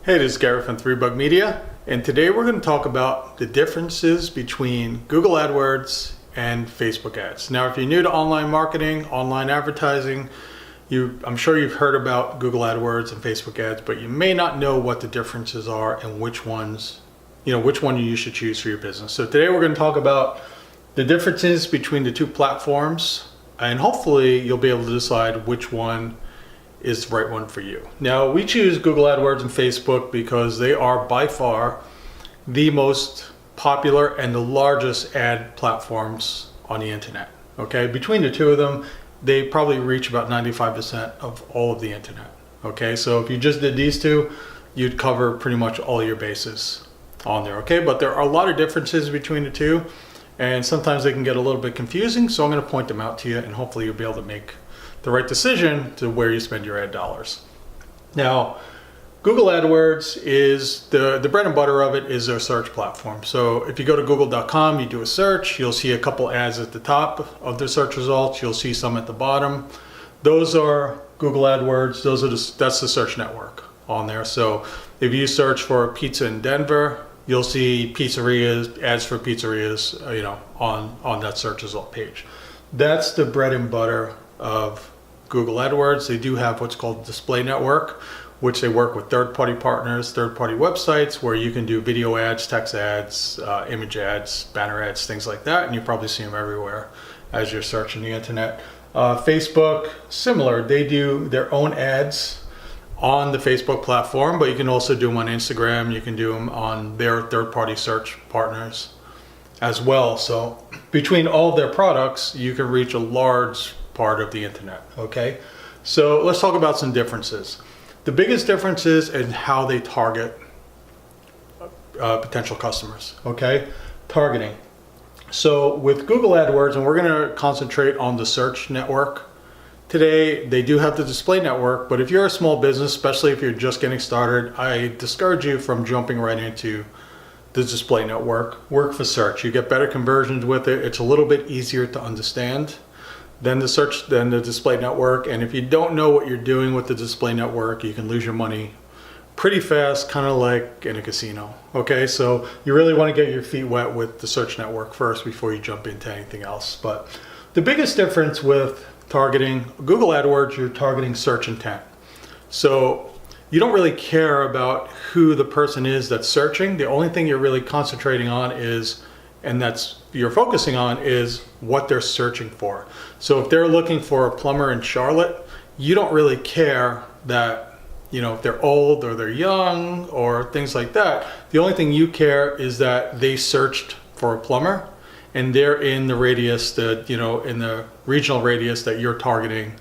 Hey, this is Gary from 3Bug Media, and today we're going to talk about the differences between Google AdWords and Facebook ads. Now, if you're new to online marketing, online advertising, I'm sure you've heard about Google AdWords and Facebook ads, but you may not know what the differences are and which one you should choose for your business. So today we're going to talk about the differences between the two platforms, and hopefully you'll be able to decide which one is the right one for you. Now, we choose Google AdWords and Facebook because they are by far the most popular and the largest ad platforms on the internet. Okay, between the two of them, they probably reach about 95% of all of the internet. Okay, so if you just did these two, you'd cover pretty much all your bases on there. Okay, but there are a lot of differences between the two, and sometimes they can get a little bit confusing, so I'm going to point them out to you, and hopefully you'll be able to make the right decision to where you spend your ad dollars. Now, Google AdWords is the bread and butter of it is their search platform. So if you go to google.com, you do a search, you'll see a couple ads at the top of the search results, you'll see some at the bottom. Those are Google AdWords, that's the search network on there. So if you search for pizza in Denver, you'll see pizzerias, ads for pizzerias, on that search result page. That's the bread and butter of Google AdWords. They do have what's called display network, which they work with third-party partners, third-party websites where you can do video ads, text ads, image ads, banner ads, things like that, and you probably see them everywhere as you're searching the internet. Facebook, similar, they do their own ads on the Facebook platform, but you can also do them on Instagram, you can do them on their third-party search partners as well. So between all of their products, you can reach a large part of the internet. Okay, so let's talk about some differences. The biggest difference is in how they target potential customers. Okay, targeting. So with Google AdWords, and we're going to concentrate on the search network today, they do have the display network, but if you're a small business, especially if you're just getting started, I discourage you from jumping right into the display network. Work for search. You get better conversions with it. It's a little bit easier to understand than the display network. And if you don't know what you're doing with the display network, you can lose your money pretty fast, kind of like in a casino. Okay, so you really want to get your feet wet with the search network first before you jump into anything else. But the biggest difference with targeting Google AdWords, you're targeting search intent. So you don't really care about who the person is that's searching. The only thing you're really concentrating on you're focusing on is what they're searching for. So if they're looking for a plumber in Charlotte, you don't really care that, if they're old or they're young or things like that. The only thing you care is that they searched for a plumber and they're in the radius in the regional radius that you're targeting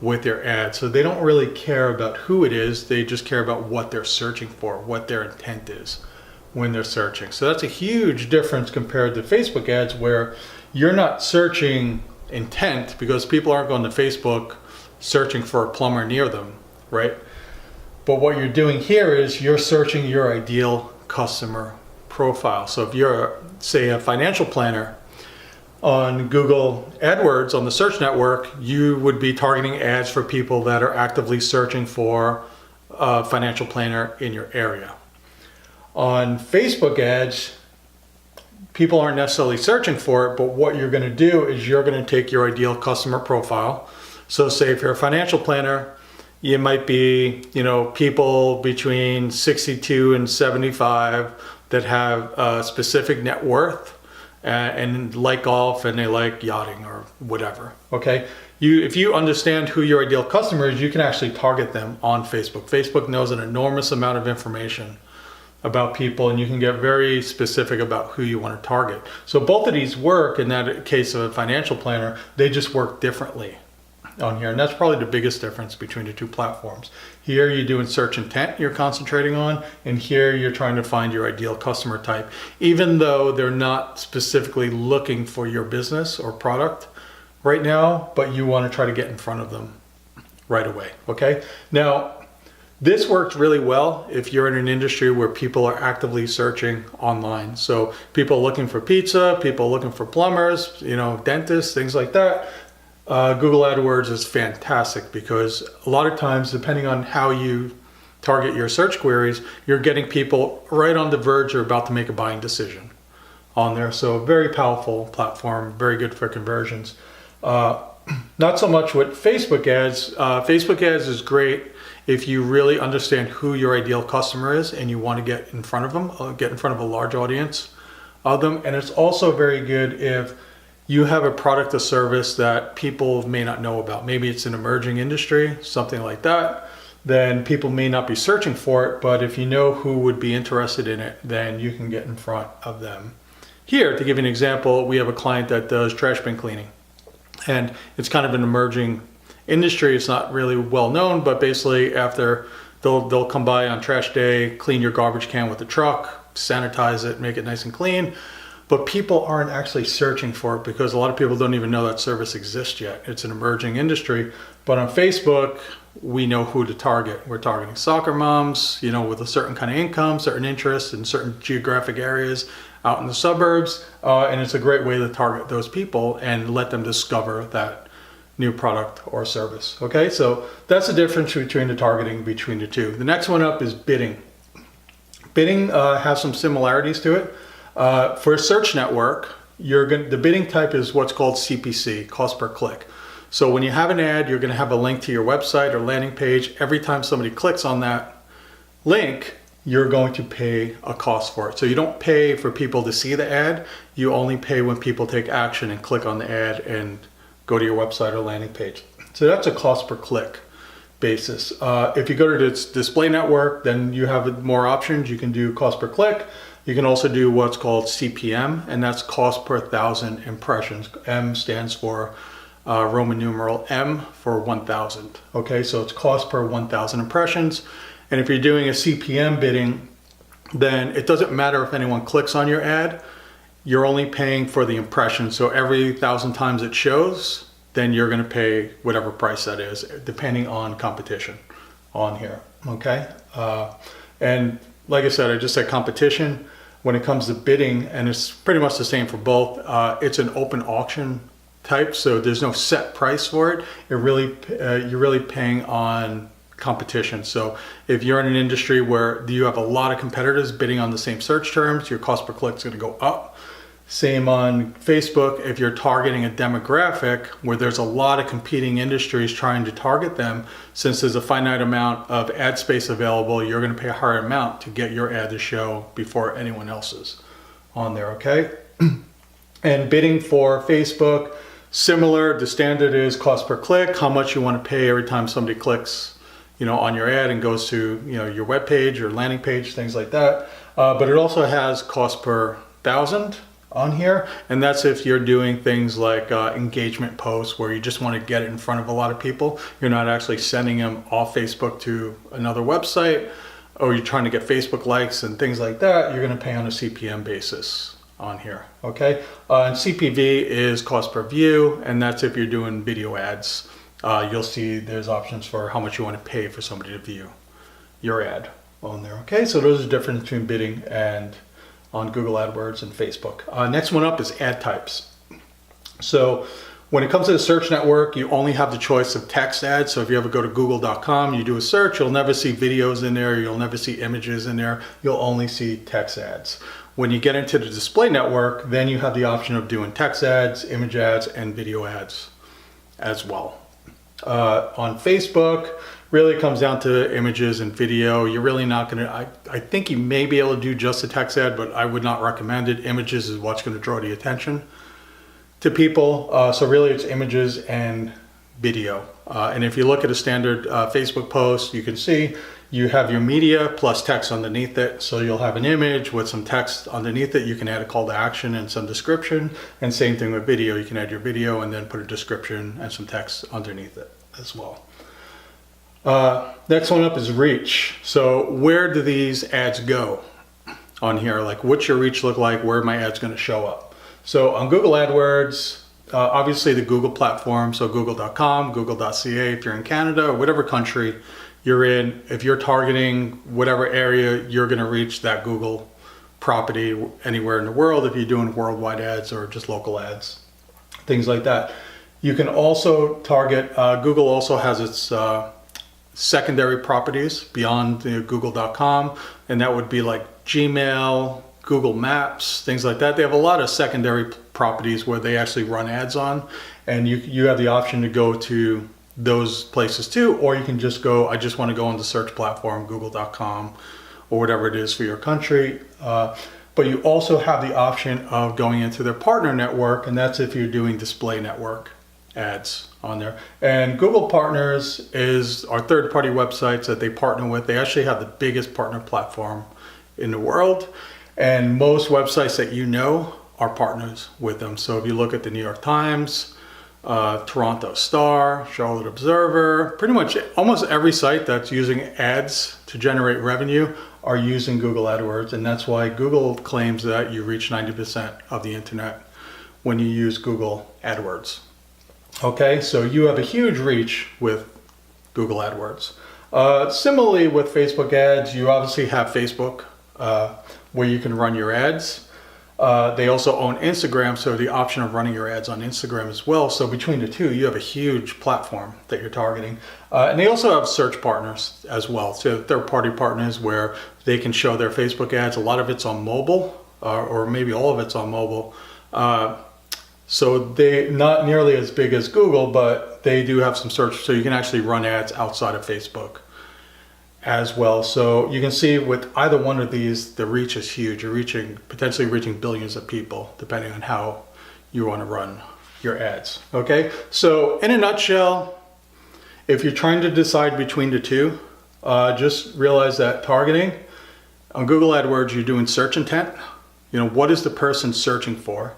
with your ad. So they don't really care about who it is, they just care about what they're searching for, what their intent is when they're searching. So that's a huge difference compared to Facebook ads, where you're not searching intent because people aren't going to Facebook searching for a plumber near them, right? But what you're doing here is you're searching your ideal customer profile. So if you're, say, a financial planner on Google AdWords on the search network, you would be targeting ads for people that are actively searching for a financial planner in your area. On Facebook ads, people aren't necessarily searching for it, but what you're going to do is you're going to take your ideal customer profile. So say if you're a financial planner, you might be, people between 62 and 75 that have a specific net worth and like golf and they like yachting or whatever. Okay, if you understand who your ideal customer is, you can actually target them on Facebook. Facebook knows an enormous amount of information about people, and you can get very specific about who you want to target. So both of these work. In that case of a financial planner, they just work differently on here, and that's probably the biggest difference between the two platforms. Here you're doing search intent, you're concentrating on, and here you're trying to find your ideal customer type, even though they're not specifically looking for your business or product right now, but you want to try to get in front of them right away. Okay, now this works really well if you're in an industry where people are actively searching online. So people looking for pizza, people looking for plumbers, dentists, things like that. Google AdWords is fantastic because a lot of times, depending on how you target your search queries, you're getting people right on the verge or about to make a buying decision on there. So very powerful platform, very good for conversions. Not so much with Facebook ads. Facebook ads is great if you really understand who your ideal customer is and you want to get in front of them, get in front of a large audience of them. And it's also very good if you have a product or service that people may not know about. Maybe it's an emerging industry, something like that. Then people may not be searching for it, but if you know who would be interested in it, then you can get in front of them. Here, to give you an example, we have a client that does trash bin cleaning. And it's kind of an emerging industry. It's not really well known, but basically after they'll come by on trash day, clean your garbage can with the truck, sanitize it, make it nice and clean. But people aren't actually searching for it because a lot of people don't even know that service exists yet. It's an emerging industry. But on Facebook, we know who to target. We're targeting soccer moms, with a certain kind of income, certain interests in certain geographic areas out in the suburbs. And it's a great way to target those people and let them discover that new product or service. Okay, so that's the difference between the targeting between the two. The next one up is bidding. Bidding has some similarities to it. For a search network, the bidding type is what's called CPC, cost per click. So when you have an ad, you're going to have a link to your website or landing page. Every time somebody clicks on that link, you're going to pay a cost for it. So you don't pay for people to see the ad. You only pay when people take action and click on the ad and go to your website or landing page. So that's a cost per click basis. If you go to this display network, then you have more options. You can do cost per click. You can also do what's called CPM, and that's cost per 1,000 impressions. M stands for Roman numeral M for 1,000. Okay, so it's cost per 1,000 impressions. And if you're doing a CPM bidding, then it doesn't matter if anyone clicks on your ad. You're only paying for the impression. So every 1,000 times it shows, then you're going to pay whatever price that is, depending on competition on here. Okay, and like I said, I just said competition. When it comes to bidding, and it's pretty much the same for both, it's an open auction type, so there's no set price for it. You're really paying on competition. So if you're in an industry where you have a lot of competitors bidding on the same search terms, your cost per click is going to go up. Same on Facebook. If you're targeting a demographic where there's a lot of competing industries trying to target them, since there's a finite amount of ad space available, you're going to pay a higher amount to get your ad to show before anyone else's on there. Okay. And bidding for Facebook, similar. The standard is cost per click, how much you want to pay every time somebody clicks, on your ad and goes to, your web page or landing page, things like that. But it also has cost per 1,000 on here, and that's if you're doing things like engagement posts where you just want to get it in front of a lot of people. You're not actually sending them off Facebook to another website, or you're trying to get Facebook likes and things like that. You're going to pay on a CPM basis on here. Okay, and CPV is cost per view, and that's if you're doing video ads. You'll see there's options for how much you want to pay for somebody to view your ad on there. Okay, so those are the difference between bidding and on Google AdWords and Facebook. Next one up is ad types. So when it comes to the search network, you only have the choice of text ads. So if you ever go to google.com, you do a search, you'll never see videos in there, you'll never see images in there, you'll only see text ads. When you get into the display network, then you have the option of doing text ads, image ads, and video ads as well. On Facebook, really comes down to images and video. You're really not going to, I think you may be able to do just a text ad, but I would not recommend it. Images is what's going to draw the attention to people. So really it's images and video. And if you look at a standard Facebook post, you can see you have your media plus text underneath it. So you'll have an image with some text underneath it. You can add a call to action and some description. And same thing with video. You can add your video and then put a description and some text underneath it as well. Next one up is reach. So where do these ads go on here? Like, what's your reach look like? Where are my ads going to show up? So on Google AdWords, obviously the Google platform, so google.com, google.ca if you're in Canada or whatever country you're in. If you're targeting whatever area, you're going to reach that Google property anywhere in the world if you're doing worldwide ads or just local ads, things like that. You can also target, Google also has its secondary properties beyond google.com, and that would be like Gmail, Google Maps, things like that. They have a lot of secondary properties where they actually run ads on, and you have the option to go to those places too, or you can just go, I just want to go on the search platform, google.com, or whatever it is for your country. But you also have the option of going into their partner network, and that's if you're doing display network ads on there. And Google Partners is our third-party websites that they partner with. They actually have the biggest partner platform in the world, and most websites that you know are partners with them. So if you look at the New York Times, Toronto Star, Charlotte Observer, pretty much almost every site that's using ads to generate revenue are using Google AdWords, and that's why Google claims that you reach 90% of the internet when you use Google AdWords. Okay, so you have a huge reach with Google AdWords. Similarly with Facebook ads, you obviously have Facebook where you can run your ads. They also own Instagram, so the option of running your ads on Instagram as well. So between the two, you have a huge platform that you're targeting. And they also have search partners as well. So third-party partners where they can show their Facebook ads. A lot of it's on mobile, or maybe all of it's on mobile. So they not nearly as big as Google, but they do have some search, so you can actually run ads outside of Facebook as well. So you can see with either one of these, the reach is huge. You're potentially reaching billions of people, depending on how you want to run your ads. Okay, so in a nutshell, if you're trying to decide between the two, just realize that targeting on Google AdWords, you're doing search intent. You know, what is the person searching for?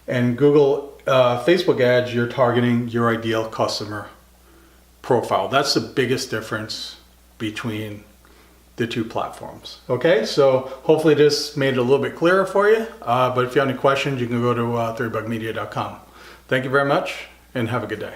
And Google Facebook ads, you're targeting your ideal customer profile. That's the biggest difference between the two platforms. Okay, so hopefully this made it a little bit clearer for you. But if you have any questions, you can go to 3bugmedia.com. Thank you very much and have a good day.